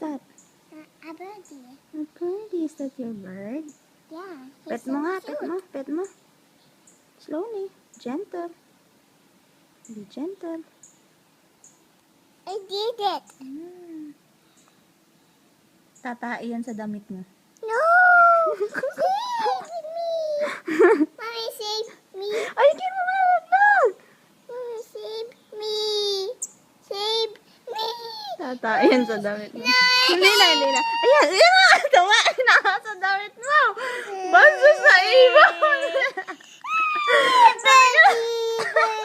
that? A birdie. A birdie. Is that your bird? Yeah. Pet mo nga, pet mo, pet mo. Slowly. Gentle. Be gentle. I did it. Tatai yan sa damit mo. No! Save me! Mommy, save me! Ay, hindi mo malaglag! Mommy, save me! Save me! Tatai yan sa damit mo. No! Hindi na, hindi na. Ayan, ayan nga! Tama na sa damit mo! Basta sa ibon! Birdie!